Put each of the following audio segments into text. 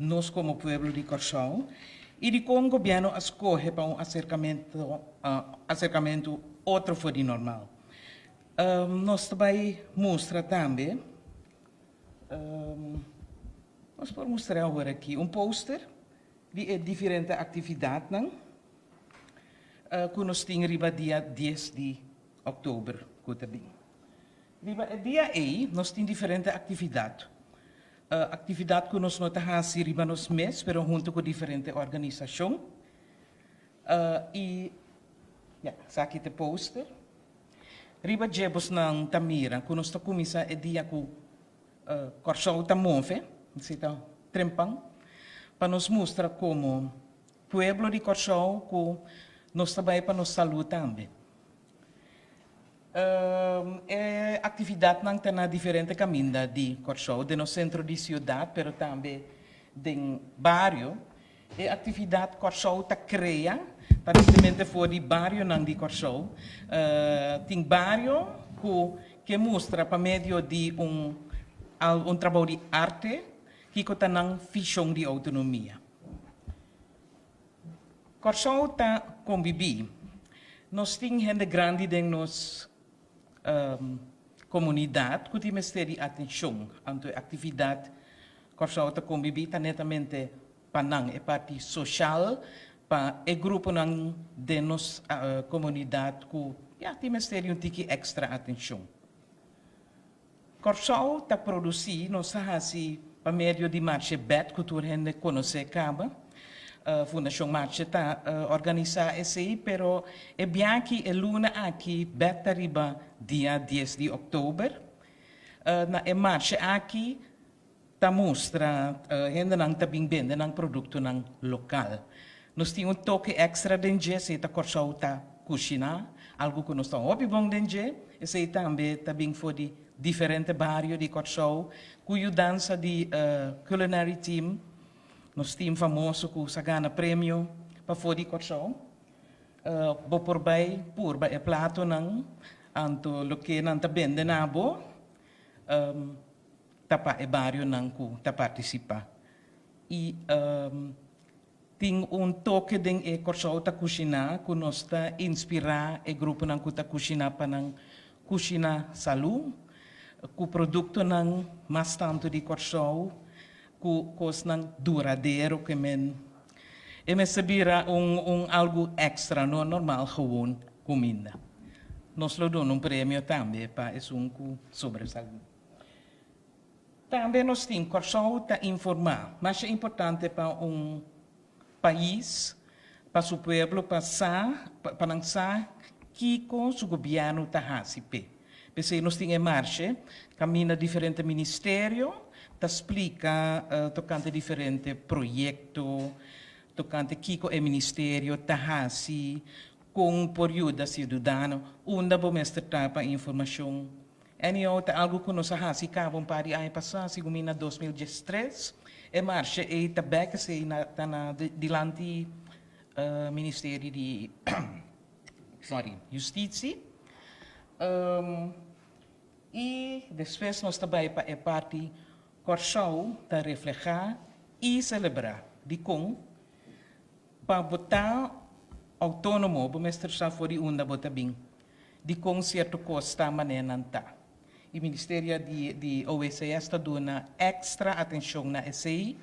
nós como pueblo de Corsão, e de como o governo escolhe para um acercamento outro fora de normal. Nós também mostra também, nós podemos mostrar agora aqui um pôster de diferentes atividades, que nós temos riba dia 10 de outubro, riba dia aí, nós temos diferentes atividades. Atividade que nós não temos riba nos mês, mas junto com diferentes organizações. E, aqui tem pôster. Riba jebos ng Tamira, que nós começamos a dia com Corsão Tamove, trempang, para nos mostrar como pueblo de Corsão, que nós trabalhamos para nos saúde também. Atividade não tem diferente caminho de Corsão, de no centro de cidade, mas também de bairro. Atividade Corsão está cria, praticamente fora de bairro não de Corsão. Tem bairro que mostra para meio de trabalho de arte que está na visão de autonomia. Corsão está conviver. Nós temos gente grande em nossa comunidade que tem de atenção à atividade. Corsão está conviver netamente para a parte social, para o grupo de nossa comunidade que tem de extra atenção. Corsão está produzindo, nós fazemos para meio de marcha BET, que toda gente conhece acaba. Fundação Marcha está organizando isso aí, pero é bem que é luna aqui, BET arriba dia 10 de outubro. Na marcha aqui, está mostra gente não está bem vendo um produto local. Nós temos toque extra dentro, se está Corsão está cozinhar, algo que nós estamos bom dentro, e também está bem for de diferentes bairros de Corsão, cuja dança de culinary team, nós temos famoso que se ganha prêmio para fora de Corsão. Por bem, plato não, anto lo que não está vendo nabo, tapa e bairro não que participa. E tem toque de Corsão está cozinhar, que nós está inspirar o grupo não que está cozinhar para cozinhar saúde, que o produto não mais tanto de Corsão, que coisa não duradouro que men sabira algo extra, não normal gewoon comida. Nós lhe damos prêmio também para esse que sobressalente. Também nós temos Corsão está informar, mas é importante para país, para o povo, para lançar que o governo está fazendo. Porque nós temos em marcha, caminha diferentes ministérios, explica tocante diferentes projetos, tocante que o ministério está fazendo com por ajuda cidadana, onde vamos tratar para informação. E algo que nós fazemos para o ano passado, segundo 2013, é marcha e também que se está diante Ministério de Justiça. E depois nós também para a parte Corsão para refletir e celebrar de como para botar autônomo, para mostrar fora onde botar bem, de como certo costa maneira não está. E o Ministério de OSS está dando extra atenção na SI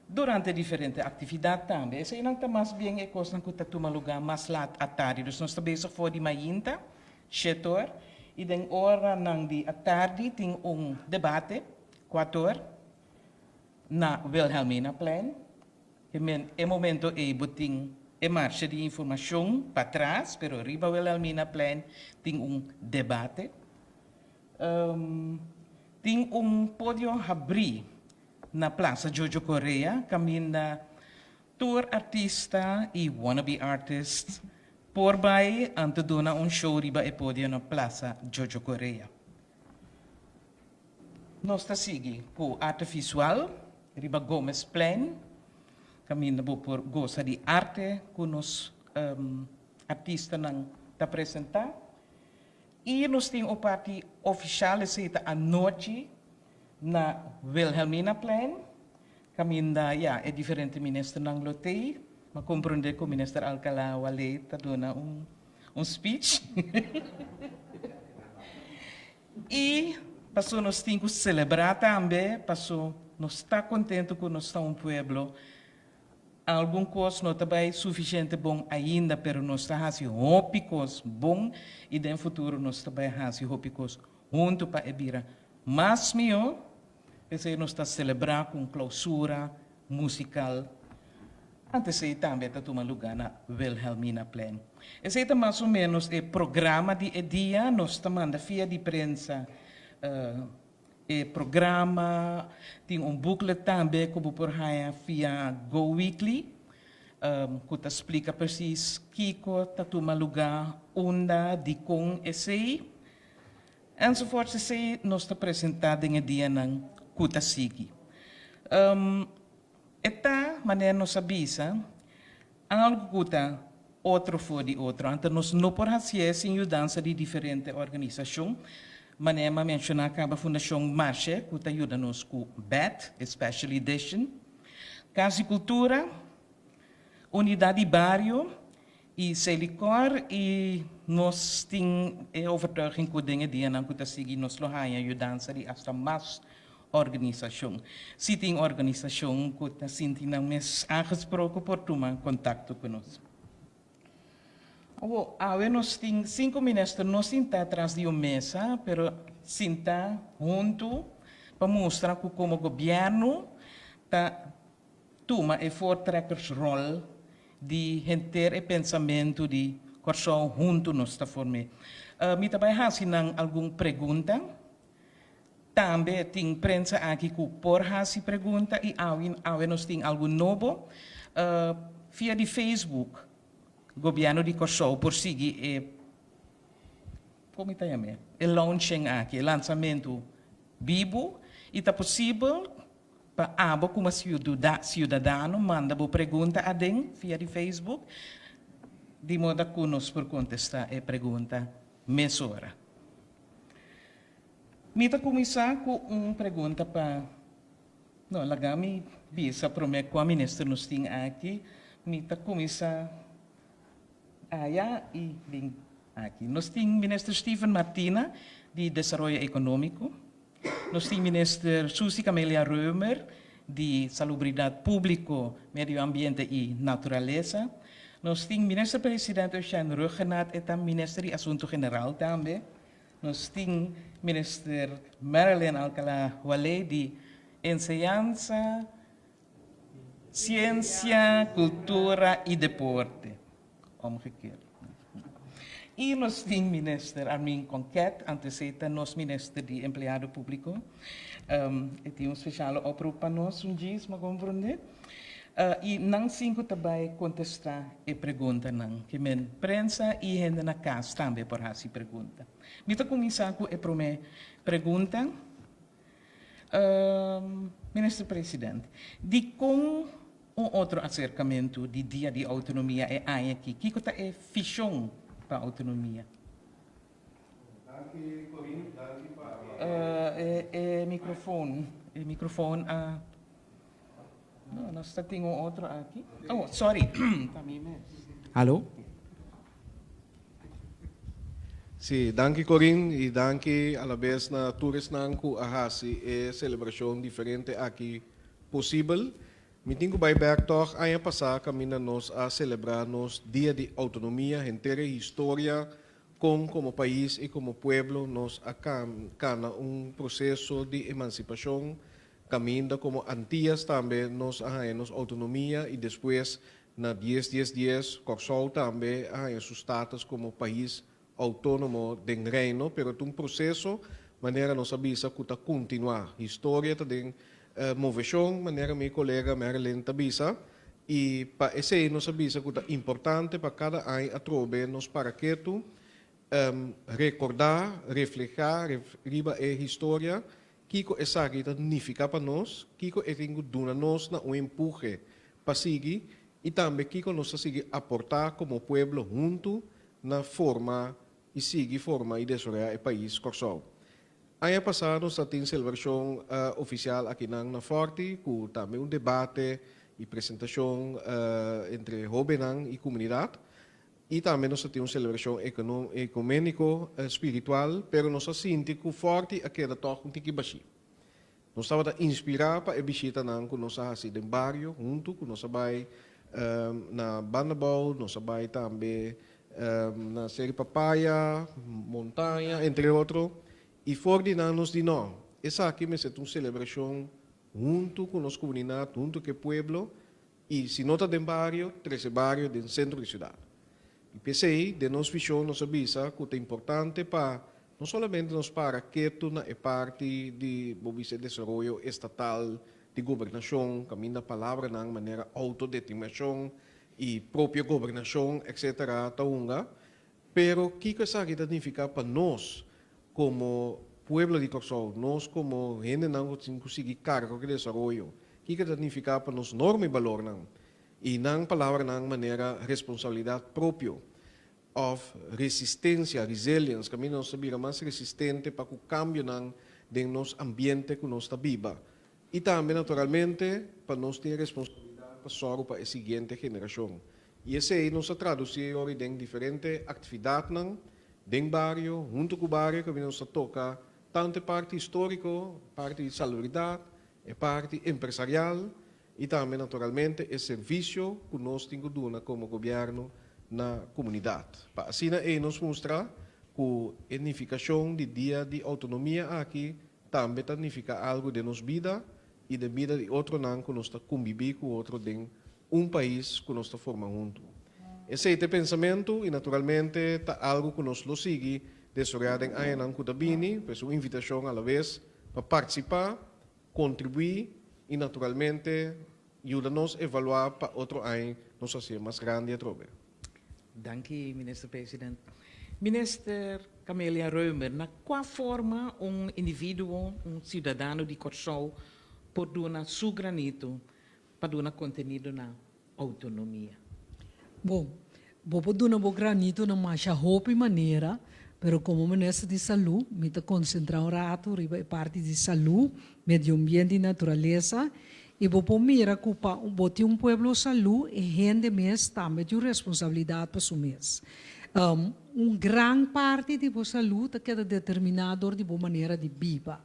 durante diferentes atividades também. SI não está mais bem, é coisa que está tomando lugar mais lá à tarde. Nós estamos fora de mainta, setor, e na hora de à tarde tem debate, 4 horas, na Wilhelmina Plan. E momento é botin marcha de informação para trás, pero riba Wilhelmina Plan tem debate. Tem pódio abrir na Plaza Jojo Correa, caminha tour artista e wannabe artist, por vai ante dona show riba e pódio na Plaza Jojo Correa. Nós está seguindo com arte visual, riba Gomes Plan, caminha por gosta de arte, que nos artista não está apresentar. E nós temos a parte oficial, à noite, na Wilhelmina Plan, caminda, ja, é diferente ministro ng lotei, mas compreender que o ministro Alcalá Wale está dando um speech. E passou nós temos que celebrar também, passou nós está contente que nós estamos pueblo. Algum coisa não está suficiente bom ainda, pero nós está fazendo hópicos bom e no futuro nós está fazendo hópicos junto para ebira. Mas meu, esse nós está celebrar com clausura musical. Antes aí também está tomando lugar na Wilhelmina Plan. Esse é mais ou menos o programa de dia, nós está mandando via de prensa. O programa tem booklet também que eu por via Go Weekly, que explica precis Kiko está tomando lugar onda de com esse enzovoort. Esse nós está apresentado em dia ng kuta sigi. Esta maneira nós avisa, algo kuta outro for de outro. Então nós não podemos fazer sem ajuda de diferentes organizações. Manema mencionar que a Fundação Marche, que ajuda-nos com BET, Special Edition, Casa e Cultura, Unidade Barrio e Celicor, e nós temos a overtuiging que o dia não que seguir nos lohaia ajudança de hasta mais organização. Se tem organização que está sentindo mais aangesproken por tomar contato conosco. Nós temos 5 ministros, não sentar atrás de uma mesa, mas sentar junto para mostrar como o governo está toma e voortrekkers rol de ter o pensamento de corção junto nós está formando. Me também fazem alguma pergunta. Também tem prensa aqui que por fazer pergunta e nós temos algo novo via de Facebook. Governo de Kosovo por seguir como está o launching aqui, lançamento vivo, e está possível para abo como cidadão manda boa pergunta a den via de Facebook, de modo que nós por contestar a pergunta mesora. Me tá começar com uma pergunta para não, lagami bisa promet com a ministra nos tem aqui, me tá começar e vem aqui. Nós temos o ministro Steven Martina, de Desenvolvimento Econômico. Nós temos o ministro Suzy Camelia Römer, de Salubridade Público, Meio Ambiente e Natureza. Nós temos o ministro-presidente Eugênio Ruggenaat e também o ministro de Assunto General também. Nós temos o ministro Marilyn Alcalá Wale, de Enseñanza, Ciência, Cultura e Deporte. Omgekeerd. E nós temos o ministro Armin Conquet, antecedente nosso ministro de Empleado Público. E tem especial oproep para nós, dia, mas compreender. E não cinco também contestar a pergunta, não. Que men prensa e gente na casa também por fazer pergunta. Me estou começar com a primeira pergunta. Ministro Presidente, de como outro acercamento de dia de autonomia é aqui. Que está é fichão para a autonomia? Microfone. Não, nós temos outro aqui. Oh, sorry. Alô? Sim, danke Corinne e danke a la vez na tours na ku ahasi e celebração diferente aqui possível. Me tenho que back toch a passar caminha nós a celebrar nos dia de autonomia, inteira história como país e como pueblo nós cana processo de emancipação, caminha como antias também nós nos autonomia e depois na 10 Kosovo também seus status como país autônomo do reino, pero um processo maneira nós avisa que continuar história também moveção, maneira meu colega Marilyn Tabisa, e para esse nós avisa que é importante para cada ano a trobe nos para que tu recordar, refletir, riba a história, que essa aqui significa para nós, que é que dona nós na empurre para seguir e também que nós seguir aportar como pueblo junto na forma e seguir forma e desenvolver o país Kosovo. Ano passado, nós temos celebração oficial aqui na Forte, com também debate e apresentação entre jovens e comunidade. E também nós temos celebração ecumênico espiritual, pero nós sentimos que Forte aqui da toque um tique baixo. Nós estamos a inspirar para a visita que nós fazemos no bairro, junto, que nós vamos na Bandabal, nós vamos também na Série Papaya, Montanha, entre outros. E coordenamos de nós. Essa aqui é uma celebração junto com a comunidade, junto com o povo. E se nota do bairro, 13 bairros do centro da cidade. E pensei, de nossa visão, nós avisa que é importante para, não somente nos para que na parte de desenvolvimento estatal, de governação, caminho da palavra na maneira autodeterminação e própria governação, etc. Pero o que isso significa para nós, como pueblo de Corsol, nós como gente não conseguir cargo de desenvolvimento, o que significa para nós norma e valor não? E não palavra não maneira responsabilidade própria, of resistência, resiliência, caminho nós sabia mais resistente para o cambio não de nosso ambiente que nós está viva. E também naturalmente para nós ter responsabilidade para só para a seguinte geração. E esse aí nós traduzimos em diferentes atividades não dentro do bairro, junto com o bairro, que nós toca tanto parte histórica, parte de salubridade, e parte empresarial, e também, naturalmente, o serviço que nós temos que dar como governo na comunidade. Para assim, nos mostra que a unificação de dia de autonomia aqui também significa algo de nossa vida e da vida de outro não que nós conviver com outro em país que nós formamos junto. Esse é o pensamento e, naturalmente, é algo que nós lo sigue desarrollado em Ayanang Kutabini, pues uma invitação à vez para participar, contribuir e, naturalmente, ajuda-nos a evaluar para outro ano, nós fazer mais grande a trobe. Dank u, minister-president. Minister Camelia Reumer, na qual forma indivíduo, cidadão de Corsol, pode dar seu granito para dar contenido na autonomia? Bom, vou dar um granito na mais roupa e maneira, pero como ministro de saúde, me está concentrar um rato riba parte de saúde, meio ambiente e natureza, e vou pôr mira que botar pueblo saúde e gente mesmo também tem responsabilidade para o mês. Grande parte de saúde é determinado de boa maneira de viver.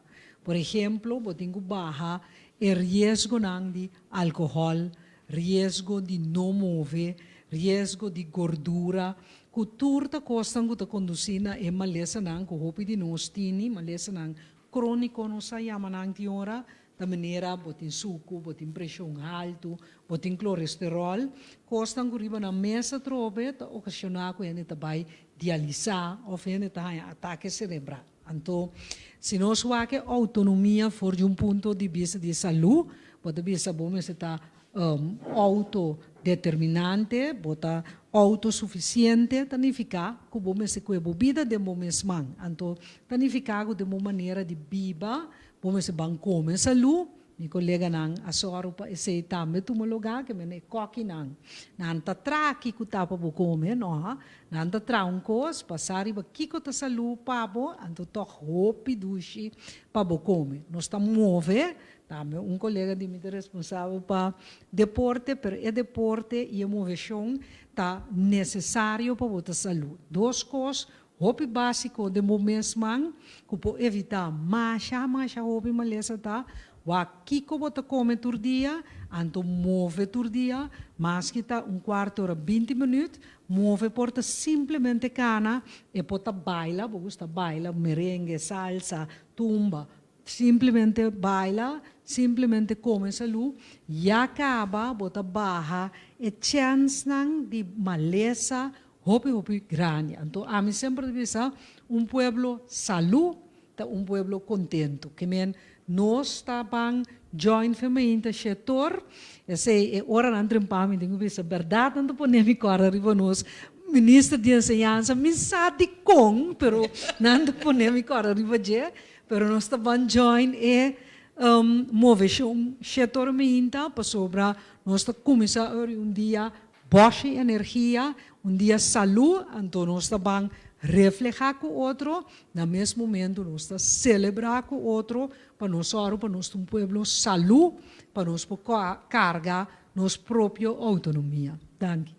Por exemplo, vou ter que barra o risco de álcool, risco de não mover, risco de gordura, que tudo costa que conduzir na maleza não, que roupa de nós tini, maleza não crônico não sai a manang de hora, da maneira botin suco, botin pressão alto, botin colesterol, costa que riba na mesa trobe, ta ocasionar que ele também dialisar ou ele tem ataque cerebral. Então, se nós vamos autonomia for de ponto de vista de saúde, pode ser bom se está autodeterminante, bota autossuficiente, significa que bom se que bebida de bom mesmo. Então, significa que de uma maneira de viver, bom se bang come saúde. Mi colega nang asoro pa ese também tu lugar que me coque nang nanta traki ku tapa bu come no ha nanta trancos passari ba kiko ta salu pabo anto to hopi dushi pa bu come nós está move também colega de mim responsável pa deporte per e deporte e a moveção tá necessário para botar saúde duas coisas hopi básico de momento man que po evitar masha hopi malesa tá wa kiko bota come tur dia, anto move tur dia, mas kita quarto hora 20 minutos, move porta simplesmente cana e pota baila, gusta baila, merengue, salsa, tumba, simplesmente baila, simplesmente come salu, e acaba, bota barra, e chance nang di maleza, hopi grande. Então, a mim sempre diz, pueblo salu, pueblo contento, que men nós estamos join feminino setor, esse ora não trempamos, tenho visto verdade, não podemos correr arriba nós ministro de enseñanza, me sabe com, pero não podemos correr arriba je, pero nós estamos join e moveção setor feminino para sobra nós começar dia baixa energia, dia saúde, então nós estamos reflejar com o outro, no mesmo momento nós está celebrar com o outro, para nós orar, para nós um povo saúde, para nós carregar nossa própria autonomia. Danke.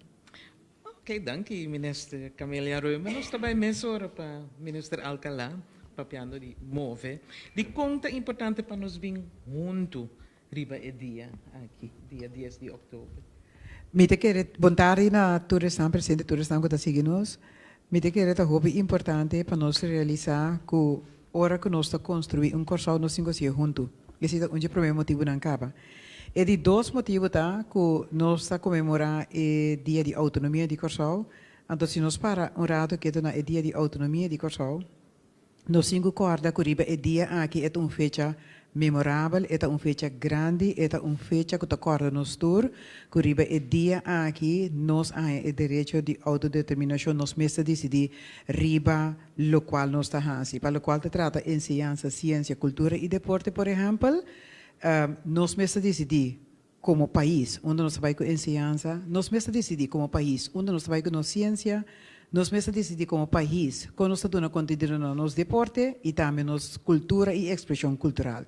Ok, danke, minister Camelia Reumer. Nós também mesmo para minister Alcalá, papiando de move. De conta importante para nós vir junto, riba e dia aqui, dia 10 de outubro. Mite que vontade na turismo, presidente turismo que está seguindo, mite que é hobby importante para nós realizar que hora que nós está construir corso nós cinco junto. Esse é o primeiro motivo não acaba. E de dois motivos tá que nós está comemorar o dia de autonomia de corso. Então se nós para rato que é dia de autonomia de corso, nós cinco corda que riba é dia aqui é uma fecha memorável, é uma fecha grande, é uma fecha que acorda nos tour, que riba é dia aqui, nós temos o direito de autodeterminação, nós mesmos decidir riba lo qual nós está assim, para lo qual te trata enseñanza, ciência, cultura e deporte, por exemplo, nós mesmos decidir como país, onde nós trabalhamos com enseñanza, nós mesmos decidir como país, onde nós trabalhamos com ciência, nós mesmos decidir como país, quando nós estamos continuando no nosso deporte e também nossa cultura e expressão cultural.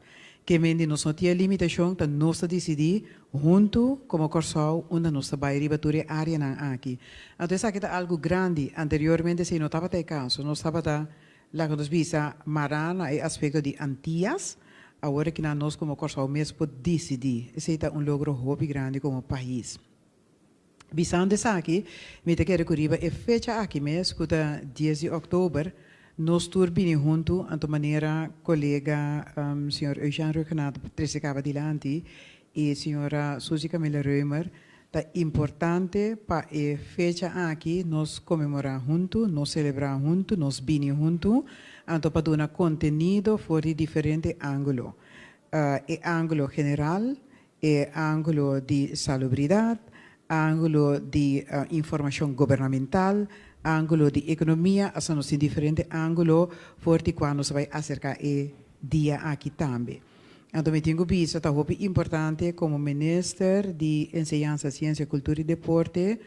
Que mendi nós não temos limitação, então nós decidir junto como corso, onde nós trabalhamos a área aqui. Então, isso aqui é algo grande. Anteriormente, se não estava caso, nós estava lá quando nós visa marana e aspecto de Antillas, agora que nós como corso mesmo decidir. Esse é logro hobby grande como país. Bisando aqui, me te quero que é fecha aqui mesmo, que é 10 de outubro, nós turbine junto, de maneira colega, senhor Eugênio Renato, Patrícia Cavadilante, e senhora Suzy Camila Reumer, é importante para a fecha aqui, nós comemorar junto, nós celebrar junto, nós bine junto, então para dar conteúdo por diferentes ângulos. Ângulo general, ângulo de salubridade, ângulo de informação governamental, ângulo de economia, assim, diferentes ângulos, forte quando se vai acercar o dia aqui também. Então, eu tenho visto que é importante, como ministro de Enseñanza, Ciência, Cultura e Deporte,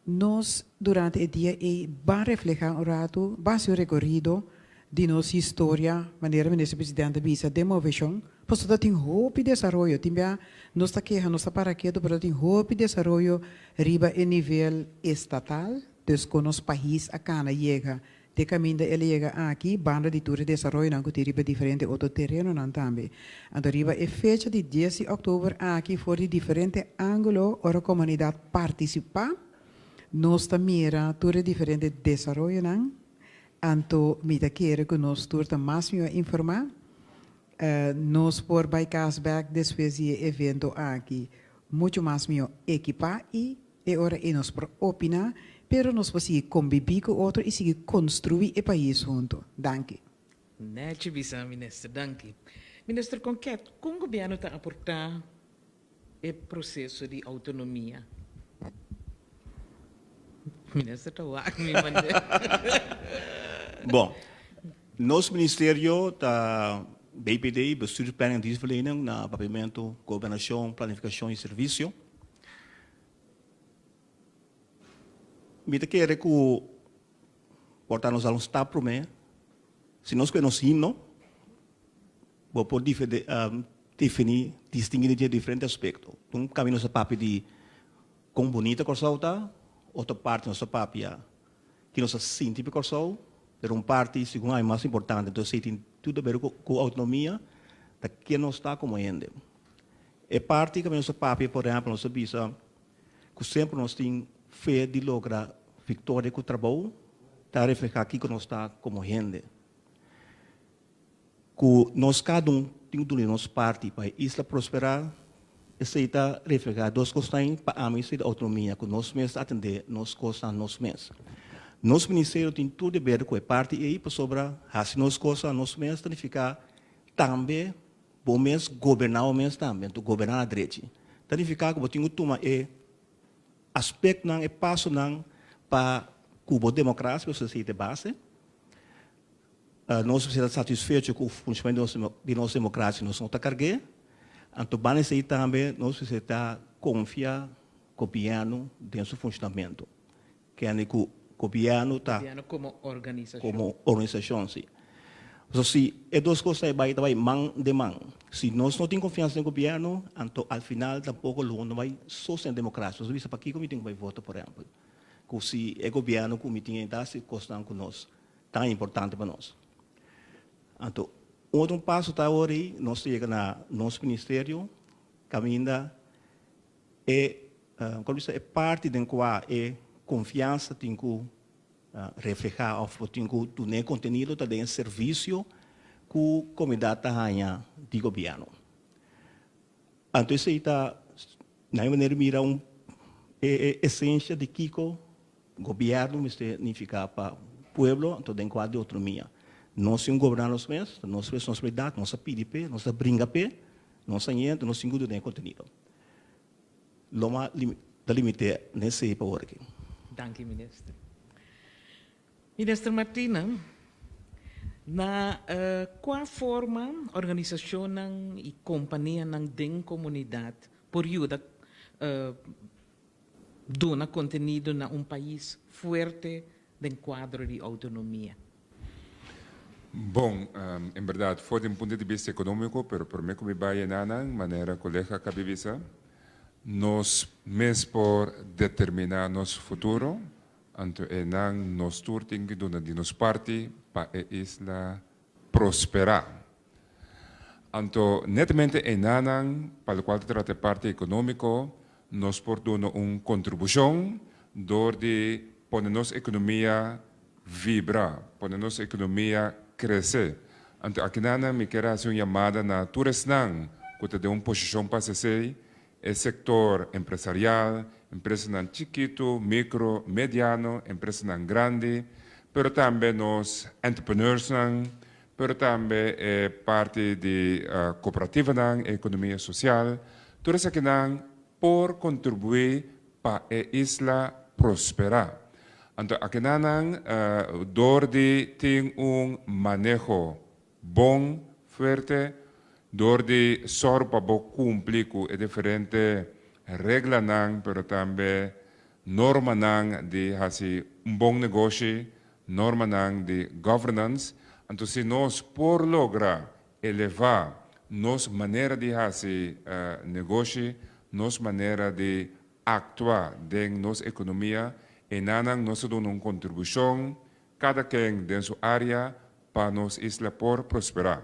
nós, durante o dia, vamos refletir rato, vamos fazer recorrido de nossa história, maneira ministro presidente visa demoção, pois todo tem hope de desenvolvimento, também nós está queja, nós está para quieto, mas tem hope de desenvolvimento riba em nível estatal, dus com os país a cana chega, de caminho ele chega aqui, banda de turismo de desenvolvimento, não que riba diferente outro terreno não também. Então riba é fecha de 10 de outubro aqui for de diferente ângulo, a comunidade participar, nós está mira turismo diferente de desenvolvimento não. Anto, me quero que nós turta mais me informar. Nós por by cashback depois de evento aqui, muito mais me equipar e ora e nós por opinar, pero nós podemos conviver com outro e seguir construir o país junto. Danke. Nete bisa, minister, danke. Minister Conquete, como o governo está a aportar o processo de autonomia? Minister, está lá, me manda. Bom, nosso Ministério da BPD, Bestuur, Planning en Dienstverlening, na papiamento, governação, planificação e serviço. Me quero que o portar-nos a um stap para mim, se nós conhecemos, vou poder definir, distinguir de diferentes aspectos. Um caminho nosso papi de com bonita corsolta, outra parte nossa papi que nós sentimos corsol, pero parte, segundo é mais importante, então se tem tudo a ver com a autonomia da que nós está como ainda. É parte que nossa papi, por exemplo, nós sabemos que sempre nós temos fé de lograr vitória com o trabalho, está a refletir aqui que nós está como ainda. Que nós cada tem de nossa parte para a isla prosperar, aceita refletir duas coisas para a missão da autonomia, que nós mesmos atender, nós coisas nós mesmos. Nosso ministério tem tudo a ver com a parte aí para sobrar, assim nós coisas nós mesmos significa também bom mês governar o mês também, tu governar a direita. Significa que eu tenho toma aspecto não é passo não para Cuba democracia, a sociedade base. Nós precisamos satisfeitos com o funcionamento de nossa democracia, nós não está carregando. Então, bane aí também nós precisamos confiar no governo dentro do funcionamento. Que é que governo está Governo como organização. como organização, sim. So, se é duas coisas vai mão de mão. Se nós não temos confiança no governo, então, ao final, tampouco não vai sustentar a democracia. Se para que comitim vai votar, por exemplo. Se é governo que comitim está se costando com nós, tão importante para nós. Então, outro passo está agora, nós chegamos na nosso ministério, caminha é parte do qual é confiança tem que reflejar ou tem que ter conteúdo também serviço que a comunidade ganha de governo. Então, isso está, na maneira, mira essência de Kiko, governo, significa para o povo, então, tem quadro de autonomia. Nós somos governantes mesmo, nossa responsabilidade, nossa PDP, nossa brinca, nossa gente, nosso segundo de conteúdo. Loma da limite nesse power aqui. Dank u, minister. Minister Martina, na qual forma organização e companhia ng den comunidade por ajuda dona conteúdo na país fuerte del quadro de autonomia? Bom, em verdade, foi de ponto de vista econômico, mas por mim, como vai na maneira colega cabibisa, nós mesmo por determinar nosso futuro, então é nós turting que dona de nos parte para a isla prosperar. Então, netamente é nanan para o qual trata parte econômico, nós por dona contribuição, dor de poner nossa economia vibrar, poner nossa economia crescer. Então, aqui nana me quer fazer uma chamada na turismo, que tem uma posição para ser é setor empresarial, empresa não chiquito, micro, mediano, empresa não grande, pero também nos entrepreneurs não, pero também é parte de cooperativa não, economia social, tudo isso aqui não por contribuir para a isla prosperar. Então, aqui não dor de ter manejo bom, forte, dor de sor para cumprir com diferente regras, pero também norma de fazer bom negócio, norma de governance. Então, se nós por lograr elevar nossa maneira de fazer negócio, nossa maneira de actuar em nossa economia, e nós damos uma contribuição, cada quem em sua área, para nossa isla por prosperar.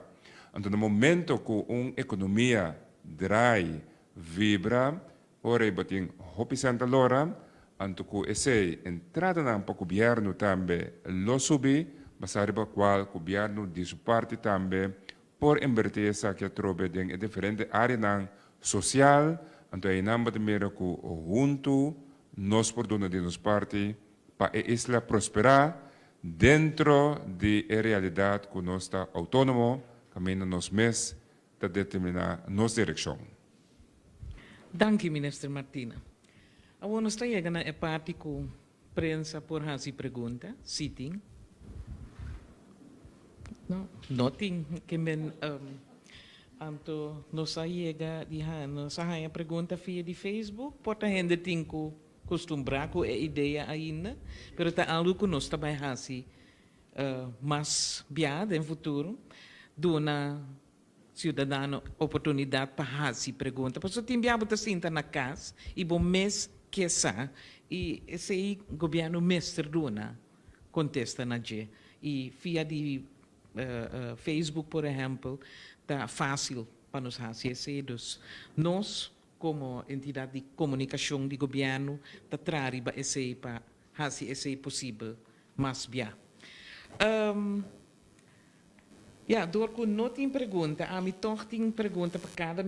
Então, no momento que uma economia drai, vibra, ora bating hopi Santa Laura, então que essa entrada para o governo também lo subi, mas para qual o governo de sua parte também por invertir essa que trobe em diferentes áreas social, então é namba de mera que junto nós por dona de nossa parte para a isla prosperar dentro de realidade que nós está autônomo, caminho nos mês para determinar nossa direção. Dank u, minister Martina. Agora nós estamos chegando a parte com prensa por fazer pergunta, sitting. Não, nothing que men anto nós chega de nós a pergunta via de Facebook, porta gente tem que costumbrar com a ideia ainda, pero tá algo que nós também fazer mais biado em futuro, dona cidadano oportunidade para fazer pergunta. Porque tem biabo tá sinta na casa e bom mês que essa e esse governo mestre dona contesta na je e via de Facebook, por exemplo, tá fácil para nos fazer cedos. Nós como entidade de comunicação de governo tá trariba esse para fazer esse possível mais bem. Door que não tem pergunta, a mim toch tem pergunta para cada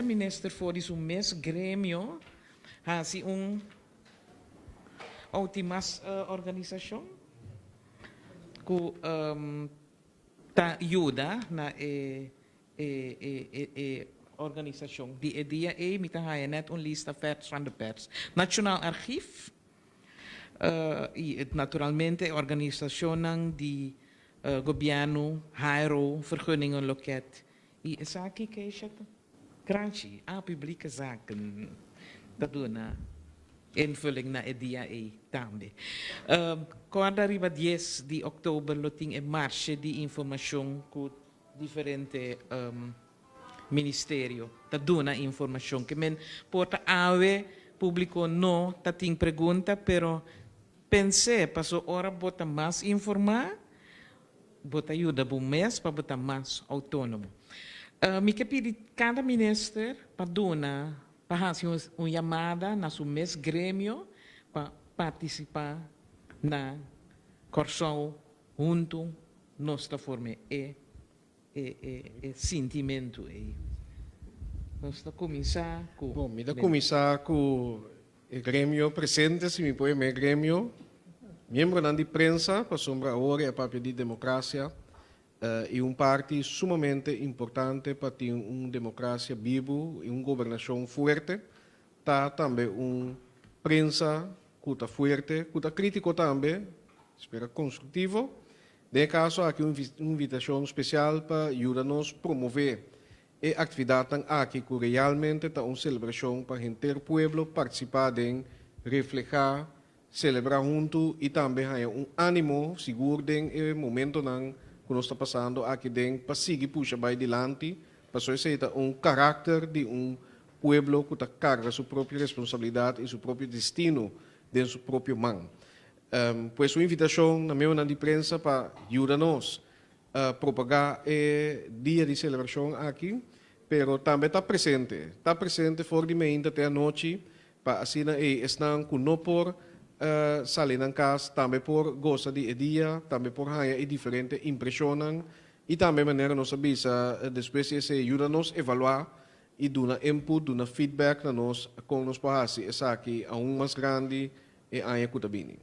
minister for isso mês grêmio, assim últimas organização que tá ajuda na organisação die dia me tá net lista vers van de pers. Nationaal Archief e naturalmente organisação de governo, Hairo, vergunningen, loket. E essa aqui que é chata. Grande, publieke zaken. Dat doen invulling na dia também. Quando arriba 10 de outubro, lo ting e marcha de informação com diferente ministério. Ta dona informação que men porta ave público no ta ting pergunta, pero pensei passou hora bota mais informar, bota ajuda bom mês para botar mais autônomo. Me que pedi cada ministro para dona para fazer uma chamada na seu mês grêmio para participar na corção junto nossa forma sentimento nós começar com Bom, me dá começar com o grêmio presente, se me põe meu grêmio, membro da prensa, para sombra hora é papel de democracia, e parte sumamente importante para ter uma democracia viva e uma governação forte, tá também prensa que está forte, que está crítico também, espero construtivo. De caso, aqui uma invitação especial para ajudar-nos a promover a atividade aqui que realmente está uma celebração para o inteiro povo participar em refletir, celebrar junto e também ânimo seguro no momento que nós está passando aqui dentro para seguir puxar para adiante, para só ser caráter de povo que está carga sua própria responsabilidade e seu próprio destino dentro do seu próprio mão. Pues uma invitação na minha de prensa para ajudar-nos a propagar o dia de celebração aqui, pero também está presente fora de mente até a noite, para assim estar com não por sair na casa, também por gostar de dia, também por ganhar diferente impressões e também maneira nós avisa depois se ajuda-nos a evaluar e dar input, dar feedback na nós com nós para essa aqui a mais grande e a cutabini.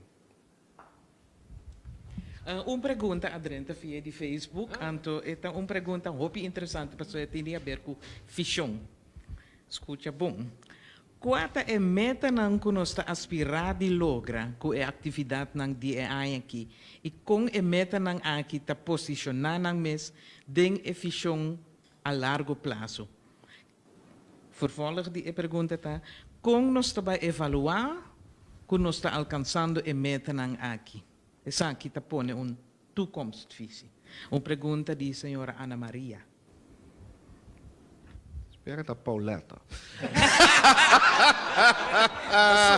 Uma pergunta adrenta via de Facebook, então é uma pergunta muito interessante para você ter a ver com fichão. Escuta bom. Qual é a meta que nós está aspirar de logra com a atividade nang dia aqui e com a meta nang aqui está posicionar nang mes den a fichão a largo prazo. Vervolg die pergunta tá, como nós está vai evaluar que nós está alcançando a meta nang aqui. Essa aqui está põe toekomstvisi. Uma pergunta de senhora Ana Maria. Espera da Pauleta.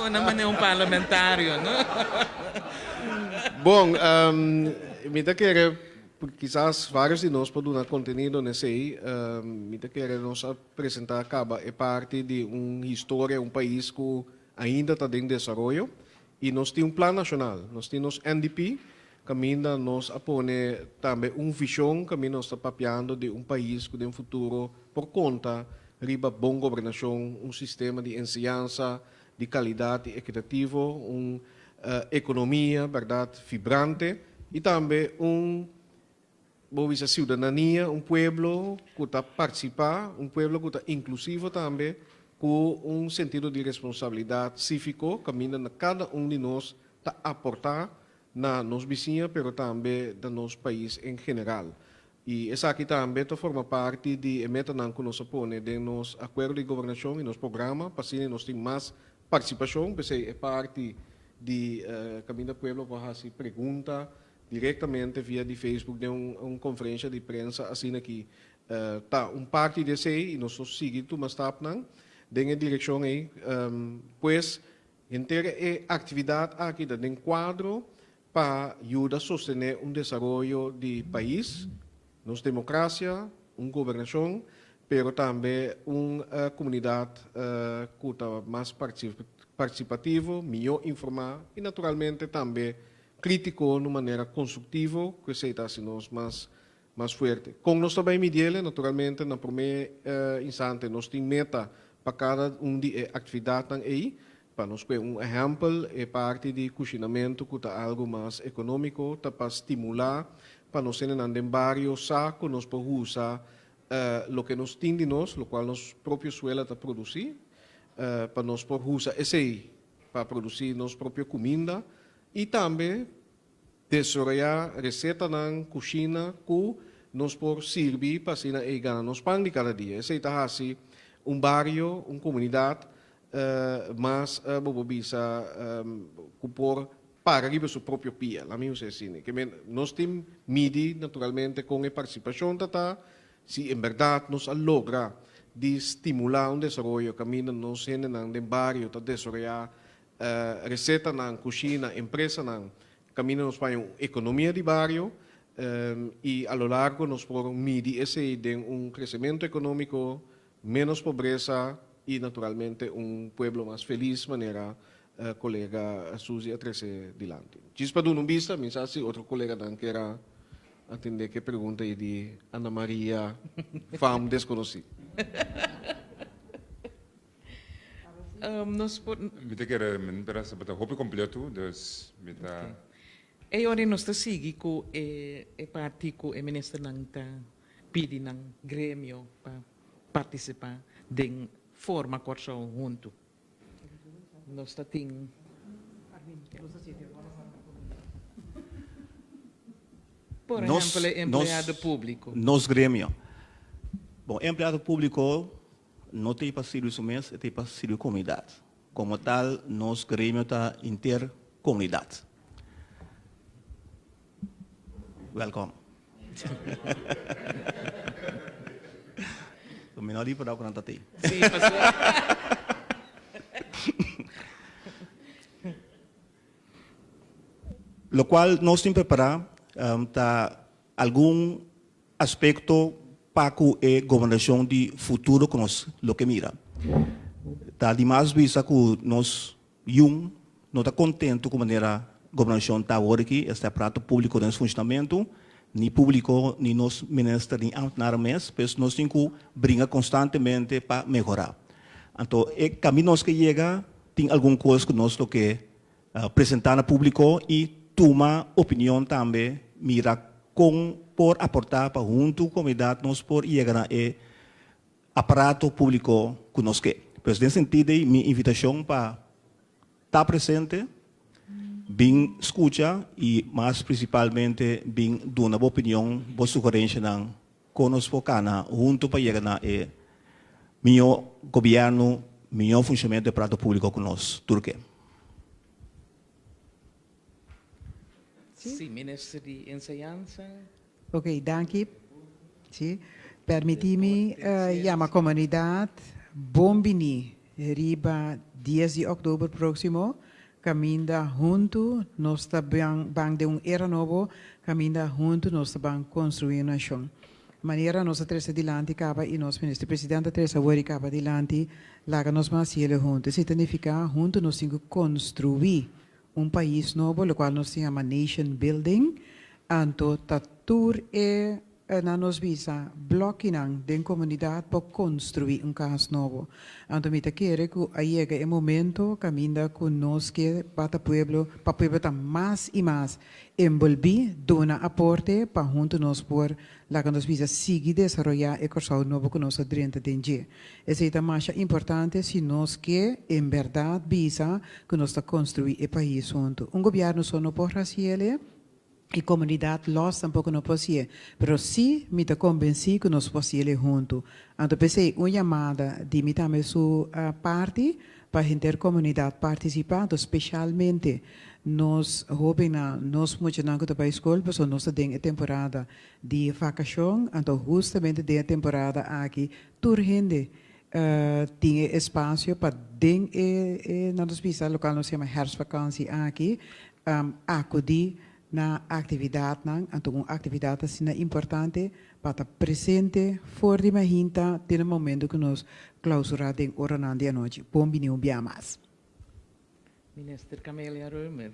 Sou naman parlamentário, não? Bom, me da querer, quizás vários de nós podem dar conteúdo nesse aí, me da querer nos apresentar acaba é parte de uma história, país que ainda está em desenvolvimento e nós temos plano nacional, nós temos NDP, caminha nós apone também visão, caminha nós está papeando de país que tem futuro por conta riba bom governação, sistema de ensinança de qualidade equitativo, economia, verdade, vibrante e também cidadania, pueblo que está participar, pueblo que está inclusivo também, com sentido de responsabilidade cívico, caminha na cada de nós está aportar na nos vizinhos, pero também no nosso país em geral. E essa aqui também forma parte de meta que nós põe de nos acordo de governação e nos programa, para assim nós temos mais participação, porque é parte de Caminho do Pueblo para fazer pergunta diretamente via de Facebook de uma conferência de prensa assim aqui tá parte desse e nós seguimos mas tá não dengue direção aí pues inteira atividade aqui dentro do quadro para ajudar a sostener desenvolvimento de país, nossa democracia, governação, pero também uma comunidade que está mais participativa, melhor informada e naturalmente também crítico de maneira construtiva, que seja assim mais forte. Com nós também mediele, naturalmente, na primeira instante, nós temos meta para cada de atividade aí, para nós ter exemplo, é parte de cozinamento que está algo mais econômico, para estimular, para nós ter em barrio saco, nós podemos usar o que nós temos de nós, o qual nós próprio suela está produzir, para nós podemos usar esse aí, para produzir nossa própria comida, e também desenvolver receita na cozinha que nós podemos servir para assim ganhar nos pão de cada dia. Esse é assim barrio, comunidade mas bobobisa kupor para riba su proprio pia, la mia se sini. Que nós tem midi naturalmente com a participação tata, se em verdade nos logra de estimular um desenvolvimento caminho nos gente nang de barrio ta desenvolver receita nang cozinha, empresa nang caminho nos para economia de barrio e a lo largo nos por midi esse de crescimento econômico, menos pobreza e naturalmente pueblo mais feliz maneira colega Suzy a trece dilante. Cispa do não vista, mensagem outro colega dan que era atender que pergunta aí de Ana Maria, fam desconhecida. Nós por Mita kira menpera sabata hopi completo, dus mita ora nós está seguir com o partido o ministro não está pedindo ng grêmio para participar de forma corção junto. Nós está tem por exemplo, empregado público. Nos grêmio. Bom, empregado público não tem para servir o mês, tem para servir a comunidade. Como tal, nos grêmio está intercomunidade. Welcome. O menor dia para dar conta tem. Sim, pastor. Lo qual nós temos que preparar algum aspecto para a governação de futuro que nós lo que mira. Tá demais visa que nós não está contente com a maneira a governação está agora aqui, este aparato público em funcionamento, nem público, nem nos ministros, nem ambassadores mesmo, mas nós temos que brincar constantemente para melhorar. Então, o caminho que chega, tem alguma coisa que nós temos que apresentar ao público e tomar opinião também, mira com por aportar para junto com a comunidade nós por chegar a aparato público que nós quer. Pois nesse sentido, minha invitação para estar presente, bem escutar e mais principalmente bem dar uma boa opinião, boa sugerência não conosco cana junto para chegar a melhor governo, melhor funcionamento do aparato público que nós turque. Sim, ministro de enseñanza. Ok, danke. Sim. Permiti-me chamar a comunidade Bombini, riba 10 de outubro próximo, caminha junto, nós estamos de era novo, caminha junto, nós estamos construir uma nação. Maneira nós três adiante acaba e nós ministro presidente três agora acaba adiante, lá nós mais junto. Significa junto nós temos que construir país novo, o qual nós chamamos nation building, anto tatur na nos visa blocking de comunidade para construir caso novo. Anto me quer que aí é o momento caminha conosco para o pueblo tá mais e mais envolver, dona aporte para junto nós por lá que nós visa seguir desenvolver o curso novo que nós adrenta de. Essa é a mais importante se nós que em verdade visa que nós construir o país junto. Governo só não pode fazer e comunidade nós tampouco não podemos, mas sim me convenci que nós podemos ir juntos. Então pensei uma chamada de mim também sua parte para a intercomunidade participar, especialmente nós jovens nós muito não que para a escola, mas nós temos a temporada de vacação, então justamente de temporada aqui turgente tem espaço para dentro na nossa local nós chamamos herfstvakantie aqui acudir na atividade, então uma atividade assim importante para estar presente fora de Mahinta, tem um momento que nós clausuramos em hora de noite. Bom dia, um dia mais. Minister Camelia Römer.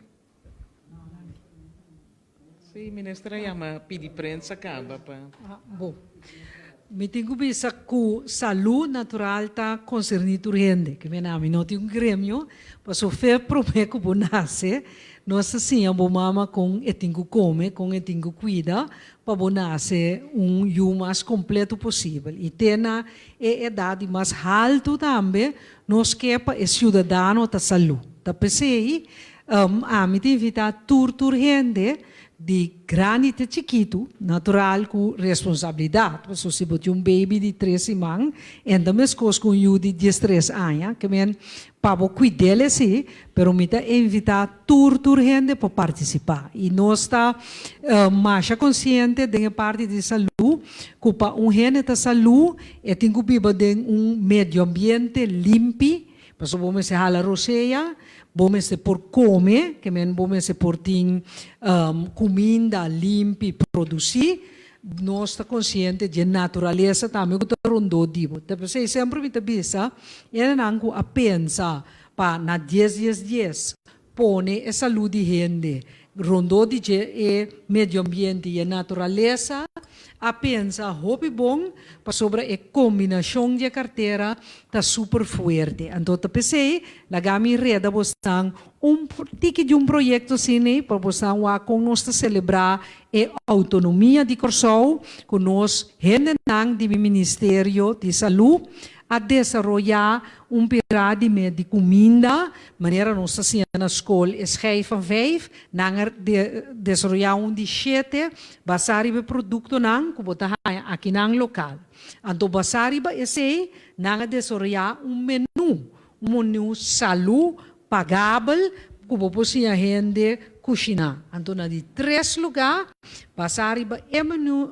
Sim, ministra chama pedir prensa acaba pa. Bom, me tenho bisa que saúde natural está concernido urgente, que me nome não tem grêmio, para sofrer prometo que nasce. Nós assim a mama com etingo come, com etingo cuida, para nascer o mais completo possível. E ter na idade mais alta também, nós queremos o cidadão da saúde. Da PCI, a me invita turgente de grande te chiquito, natural com responsabilidade. Porque se você tem baby de 13 anos, ainda mais coisa com you de 13 anos, que men para cuidar assim, pero me tá invitar tur gente para participar. E nós está mais consciente da parte de saúde, que para gente de saúde, tem que viver em medio ambiente limpo, para se vamos se hala roceia, vamos se por comer, que men vamos se por ter comida limpa e produzir, nós está consciente de natureza também que está rondou dibo. Então, sempre me pensa, eu não a pensar para na 10 pone a saúde de gente, rondou de medio ambiente e natureza, a pensar hobby bom para sobre a combinação de carteira está super forte. Então, eu pensei, la gami reda bostang tiki de projeto assim, para bostang wa com nós celebrar a autonomia de Corsou, com nós gente do Ministério de Saúde, a desenvolver pirâmide de comida, maneira nós assim na escola é 5 nang desenvolver de 7, basari be produto nang kubota aqui nang local. Anto basari ba esse nang desenvolver menu salu pagável kubo posi a gente cozinhar. Anto na de 3 lugar, basari ba menu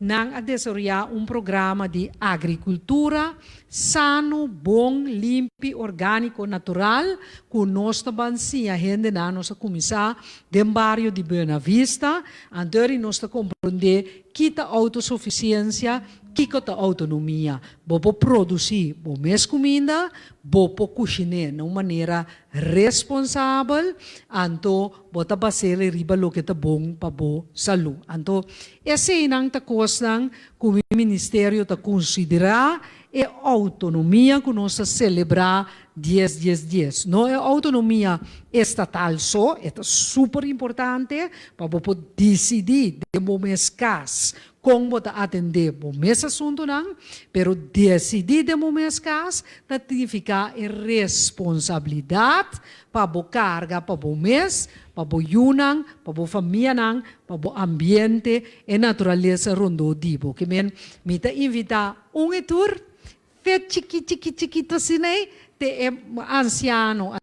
nang desenvolver programa de agricultura sano, bom, limpo, orgânico, natural, com nós também sim a gente na nossa comissão de bairro de Buena Vista, andando nós compreender que a autossuficiência, que a autonomia, vou produzir bom mais comida, vou cozinhar de uma maneira responsável, então vou fazer riba lo que é bom para a saúde. Então, essa é a coisa que o Ministério está considerar é autonomia que nós celebrar 10. Não é autonomia estatal só, é super importante para poder decidir de momentos casos como atender o mesmo assunto, não, pero decidir de momentos casos significa responsabilidade para a carga, para o mês, para o yunang, para a família, para o ambiente e natureza rondodibo. Que me invitar tour chiquito assim, te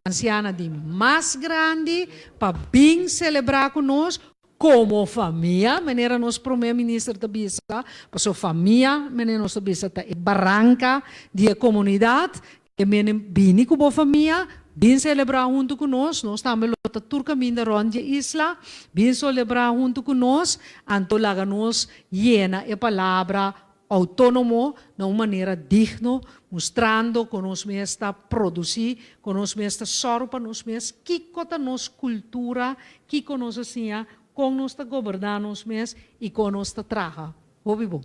anciana de mais grande, para bem celebrar conosco, como família, maneira nós primeiro-ministro da Bisa, para sua família, maneira nós da Bisa é barranca de comunidade, que bem com a família, bem celebrar junto conosco, nós também lota turca minda ronde isla, bem celebrar junto conosco, então laga nós llena a palavra autônomo de uma maneira digna, mostrando que nós mesmos produzir, que nós mesmos sorro para nós mesmos, que cota nossa cultura, que nós assim, com nós governar nós mesmos e com nós traga. Ouvi bom.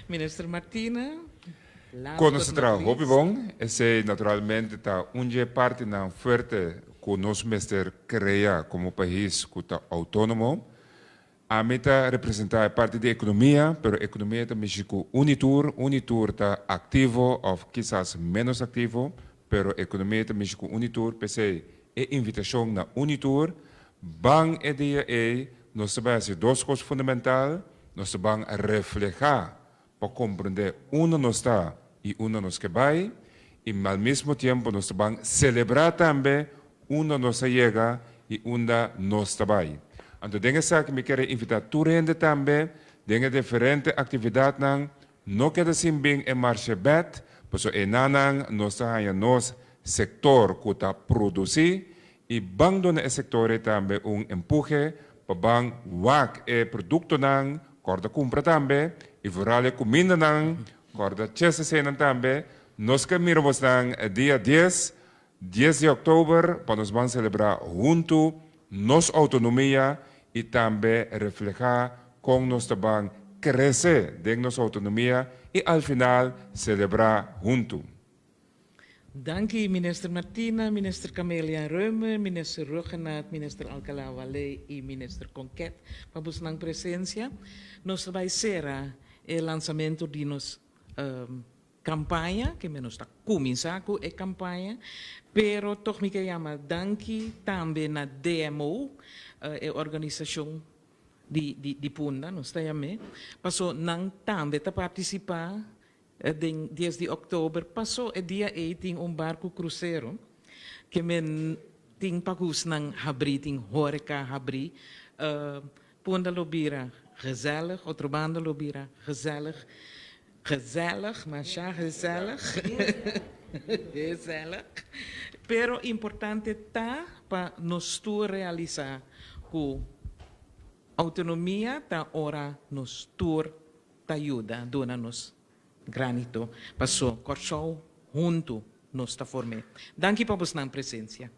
Minister Martina. Com nosso trabalho, hobby bom, esse naturalmente está onde parte na forte que nós mesmos cria como país que está autônomo. A meta representa a parte da economia, mas a economia também é Unitur está ativo ou quizás menos ativo, mas a economia também é Unitur, pensei, a invitação na Unitur, bang ideia é, nós sabemos duas coisas fundamentais, nós vamos refletir para compreender onde nós está e onde nós que vai, e ao mesmo tempo nós vamos celebrar também onde nós chega e onde nós vai. Então, dengue que me quero invitar toda gente também, dengue diferentes atividades não queda assim bem em marcha bet, pois é nanang nós temos nosso setor que está produzir e bang no setor também empurre para bang wak produto nang corda compra também e vorale comida nang corda chessa cena também nós que miramos nang dia 10 de outubro para nós vamos celebrar junto nossa autonomia e também refletir com nós também crescer de nossa autonomia e ao final celebrar junto. Dank u, minister Martina, minister Camelia Reumer, minister Ruggenaat, minister Alcalá Valle e minister Conquet, para sua presença. Nós vai ser o lançamento de nos campanha, que menos está começando a campanha, pero toch me queria danki também na DMO, a organização de Punda, não está aí, passou não também a participar, desde outubro, passou o dia 18 barco cruzeiro, que men ting pagus ng habri, ting horeca habri, Punda lobira gezellig, outro banda lobira gezellig, gezellig, mas já gezellig, gezellig, pero importante tá para nós tu realizar que autonomia tá ora nos tur tá ajuda, dona-nos granito, passou, corso junto nos tá formé. Danke para vos na presença.